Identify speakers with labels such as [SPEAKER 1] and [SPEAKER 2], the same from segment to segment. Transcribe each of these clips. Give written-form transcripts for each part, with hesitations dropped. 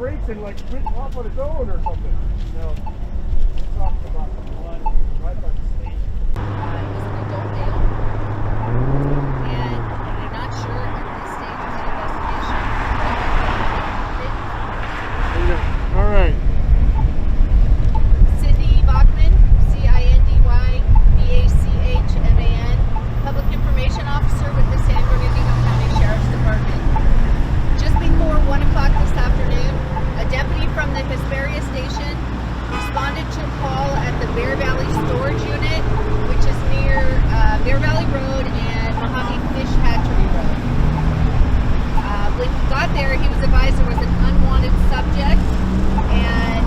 [SPEAKER 1] brakes and like went off on its own or something.
[SPEAKER 2] No. We're talking about the one right by the station.
[SPEAKER 3] It was an adult male. And I'm not sure at this stage of the investigation what happened.
[SPEAKER 1] All right.
[SPEAKER 3] Cindy Bachman, CINDYBACHMAN, Public Information Officer with the San Bernardino County Sheriff's Department. Just before 1 o'clock this afternoon, a deputy from the Hesperia station responded to a call at the Bear Valley Storage Unit, which is near Bear Valley Road and Mojave Fish Hatchery Road. When he got there, he was advised there was an unwanted subject, and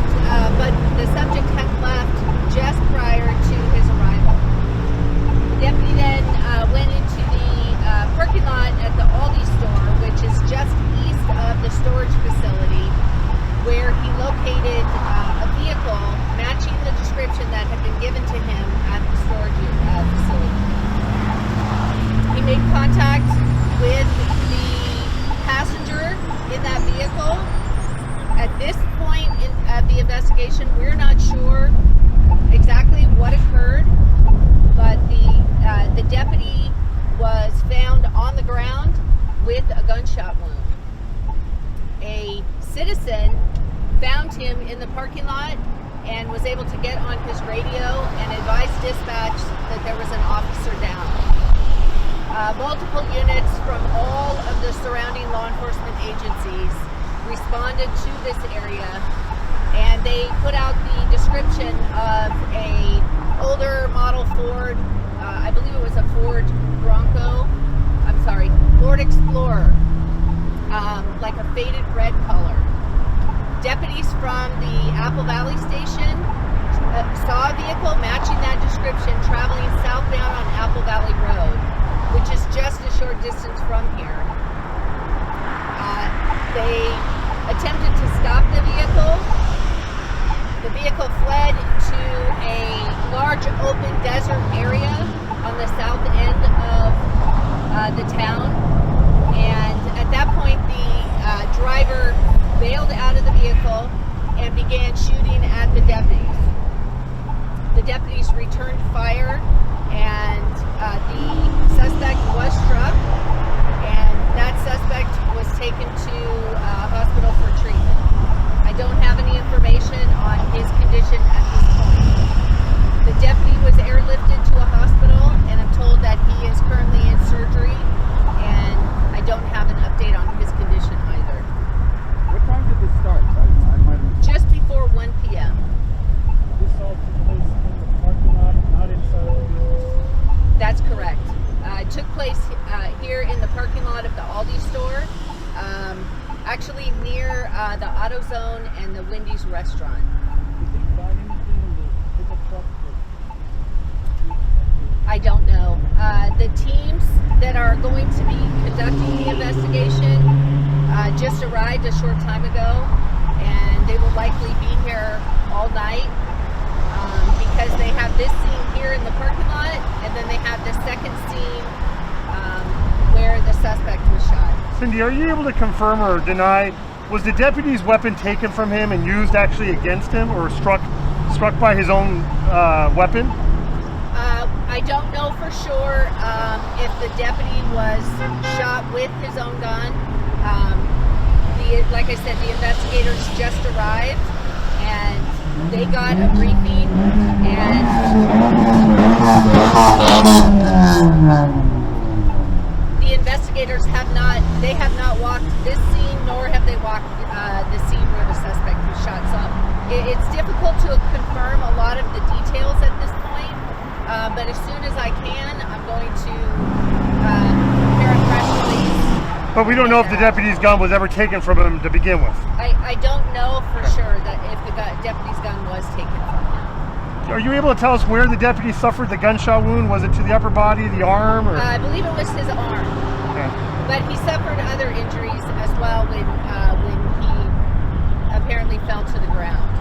[SPEAKER 3] but the subject had left just prior to his arrival. The deputy then went into the parking lot at the Aldi store, which is just east of the storage facility, where he located a vehicle matching the description that had been given to him at the storage facility. He made contact with the passenger in that vehicle. At this point of the investigation, we're not sure exactly what occurred, but the deputy was found on the ground with a gunshot wound. A citizen found him in the parking lot and was able to get on his radio and advise dispatch that there was an officer down. Multiple units from all of the surrounding law enforcement agencies responded to this area, and they put out the description of a older model Ford, I believe it was a Ford Explorer, like a faded red color. Deputies from the Apple Valley station saw a vehicle matching that description traveling southbound on Apple Valley Road, which is just a short distance from here. They attempted to stop the vehicle. The vehicle fled to a large open desert area on the south end of the town, and at that point the driver bailed out of the vehicle and began shooting at the deputies. The deputies returned fire, and the suspect was struck, and that suspect was taken to a hospital for treatment. I don't have any information on his condition at this point. The deputy was airlifted to a hospital, and I'm told that he is currently in surgery, and I don't have an update on his condition either.
[SPEAKER 2] What time did this start?
[SPEAKER 3] Just before 1 p.m.
[SPEAKER 2] This all took place in the parking lot, not inside the building?
[SPEAKER 3] That's correct. It took place here in the parking lot of the Aldi store, actually near the AutoZone and the Wendy's restaurant.
[SPEAKER 2] Did they find anything in the pickup truck?
[SPEAKER 3] I don't know. The teams that are going to be conducting the investigation just arrived a short time ago, and they will likely be here all night because they have this scene here in the parking lot, and then they have the second scene where the suspect was shot.
[SPEAKER 1] Cindy, are you able to confirm or deny, was the deputy's weapon taken from him and used actually against him, or struck by his own weapon?
[SPEAKER 3] I don't know for sure if the deputy was shot with his own gun. Like I said, the investigators just arrived, and they got a briefing, and the investigators have not walked this scene, nor have they walked the scene where the suspect was shot. So it's difficult to confirm a lot of the details at this point, but as soon as I can, I'm going to prepare a press release.
[SPEAKER 1] But we don't know if the deputy's gun was ever taken from him to begin with.
[SPEAKER 3] I don't know for sure that if the deputy's gun was taken from him.
[SPEAKER 1] Are you able to tell us where the deputy suffered the gunshot wound? Was it to the upper body, the arm? Or?
[SPEAKER 3] I believe it was his arm.
[SPEAKER 1] Okay.
[SPEAKER 3] But he suffered other injuries as well when he apparently fell to the ground.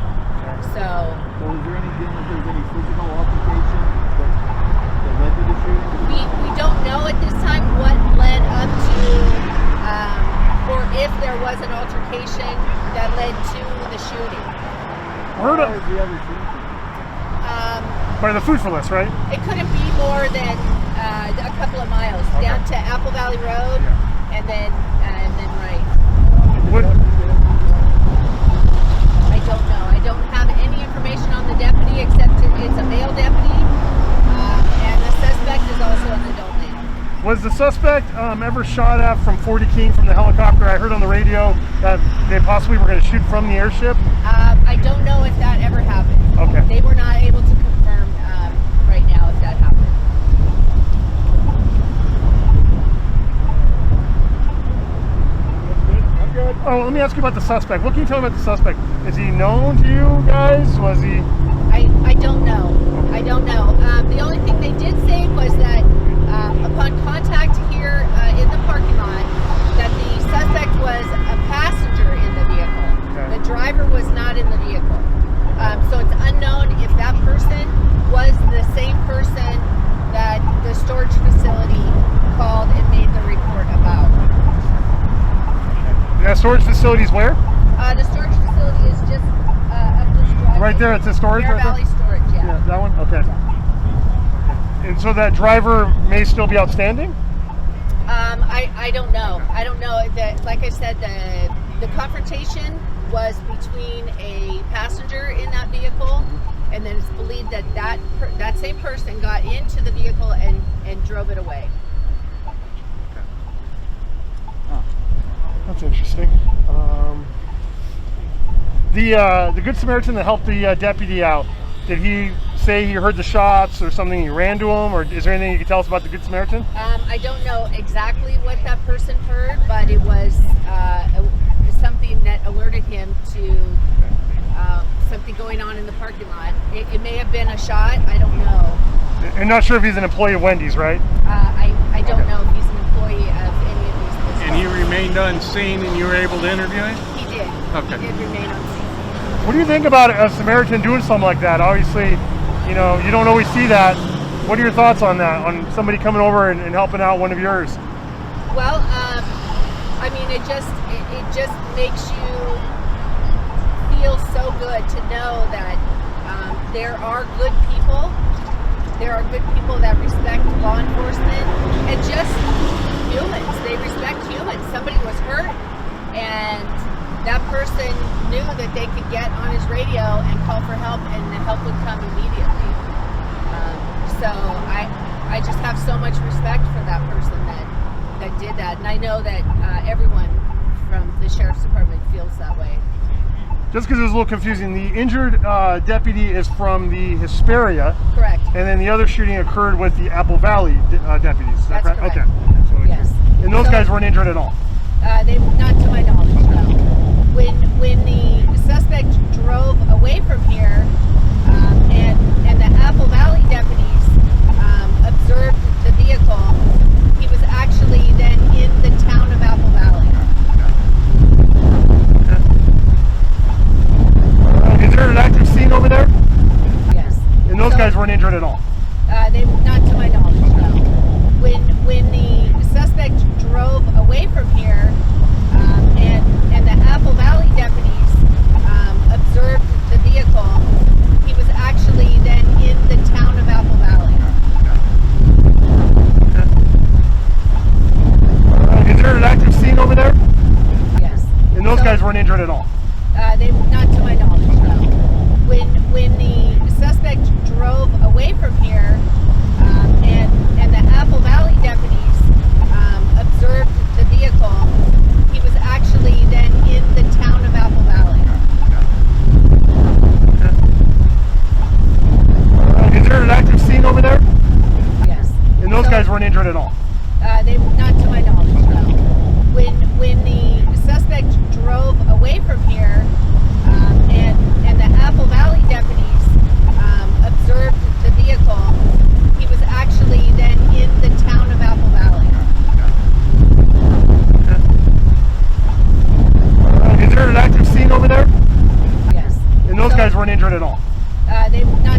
[SPEAKER 3] So
[SPEAKER 2] is there any physical altercation that led to the shooting?
[SPEAKER 3] We don't know at this time what led up to or if there was an altercation that led to the shooting.
[SPEAKER 1] Where
[SPEAKER 2] Where was the other shooting?
[SPEAKER 1] by the food for less, right?
[SPEAKER 3] It couldn't be more than a couple of miles
[SPEAKER 1] Okay.
[SPEAKER 3] down to Apple Valley Road,
[SPEAKER 1] Yeah.
[SPEAKER 3] and then right.
[SPEAKER 1] What,
[SPEAKER 3] I don't know. I don't have any information on the deputy except it's a male deputy, and the suspect is also an adult male.
[SPEAKER 1] was the suspect ever shot at from 40 King from the helicopter? I heard on the radio that they possibly were going to shoot from the airship.
[SPEAKER 3] I don't know if that ever happened.
[SPEAKER 1] Okay.
[SPEAKER 3] They were not able to confirm right now if that happened.
[SPEAKER 2] I'm good.
[SPEAKER 1] Oh, let me ask you about the suspect. What can you tell me about the suspect? Is he known to you guys? Was he?
[SPEAKER 3] I don't know. I don't know. The only thing they did say was that upon contact here in the parking lot, that the suspect was a passenger in the vehicle.
[SPEAKER 1] Okay.
[SPEAKER 3] The driver was not in the vehicle. So it's unknown if that person was the same person that the storage facility called and made the report about.
[SPEAKER 1] That storage facility's where?
[SPEAKER 3] The storage facility is just up this driveway.
[SPEAKER 1] Right there. It's a storage.
[SPEAKER 3] Bear
[SPEAKER 1] Right there?
[SPEAKER 3] Valley Storage, yeah.
[SPEAKER 1] Yeah, that one. Okay. And so that driver may still be outstanding.
[SPEAKER 3] I don't know. I don't know. Like I said, the confrontation was between a passenger in that vehicle, and then it's believed that that same person got into the vehicle and drove it away.
[SPEAKER 1] That's interesting. The Good Samaritan that helped the deputy out, did he say he heard the shots or something? He ran to him, or is there anything you can tell us about the Good Samaritan?
[SPEAKER 3] I don't know exactly what that person heard, but it was something that alerted him to something going on in the parking lot. It may have been a shot. I don't know.
[SPEAKER 1] I'm not sure if he's an employee of Wendy's, right?
[SPEAKER 3] I don't know if he's an employee of any of these businesses.
[SPEAKER 4] And he remained unseen and you were able to interview him?
[SPEAKER 3] He did.
[SPEAKER 4] Okay.
[SPEAKER 3] He did remain on scene.
[SPEAKER 1] What do you think about a Samaritan doing something like that? Obviously, you know, you don't always see that. What are your thoughts on that? On somebody coming over and helping out one of yours?
[SPEAKER 3] Well, I mean, it just makes you feel so good to know that there are good people. There are good people that respect law enforcement and just humans. They respect humans. Somebody was hurt, and that person knew that they could get on his radio and call for help, and the help would come immediately. So I just have so much respect for that person that did that, and I know that everyone from the sheriff's department feels that way.
[SPEAKER 1] Just because it was a little confusing, the injured deputy is from the Hesperia,
[SPEAKER 3] Correct.
[SPEAKER 1] and then the other shooting occurred with the Apple Valley deputies. Is that
[SPEAKER 3] That's
[SPEAKER 1] correct?
[SPEAKER 3] correct.
[SPEAKER 1] Okay. So
[SPEAKER 3] Yes.
[SPEAKER 1] And those
[SPEAKER 3] So-
[SPEAKER 1] guys weren't injured at all.
[SPEAKER 3] They, not to my knowledge, no. When the suspect drove away from here, and the Apple Valley deputies observed the vehicle, he was actually then in the town of Apple Valley.
[SPEAKER 1] Is there an active scene over there?
[SPEAKER 3] Yes.
[SPEAKER 1] And those
[SPEAKER 3] So-
[SPEAKER 1] guys weren't injured at all.
[SPEAKER 3] They, not to my knowledge, no. When the suspect drove away from here, and the Apple Valley deputies observed the vehicle, he was actually then in the town of Apple Valley.
[SPEAKER 1] Is there an active scene over there?
[SPEAKER 3] Yes.
[SPEAKER 1] And those
[SPEAKER 3] So-
[SPEAKER 1] guys weren't injured at all.
[SPEAKER 3] They, not to my knowledge, no. When the suspect drove away from here, and the Apple Valley deputies observed the vehicle, he was actually then in the town of Apple Valley.
[SPEAKER 1] Is there an active scene over there?
[SPEAKER 3] Yes.
[SPEAKER 1] And those
[SPEAKER 3] So-
[SPEAKER 1] guys weren't injured at all.
[SPEAKER 3] They, not to my knowledge, no. When the suspect drove away from here, and the Apple Valley deputies observed the vehicle, he was actually then in the town of Apple Valley.
[SPEAKER 1] Is there an active scene over there?
[SPEAKER 3] Yes.
[SPEAKER 1] And those
[SPEAKER 3] So-
[SPEAKER 1] guys weren't injured at all.
[SPEAKER 3] They, not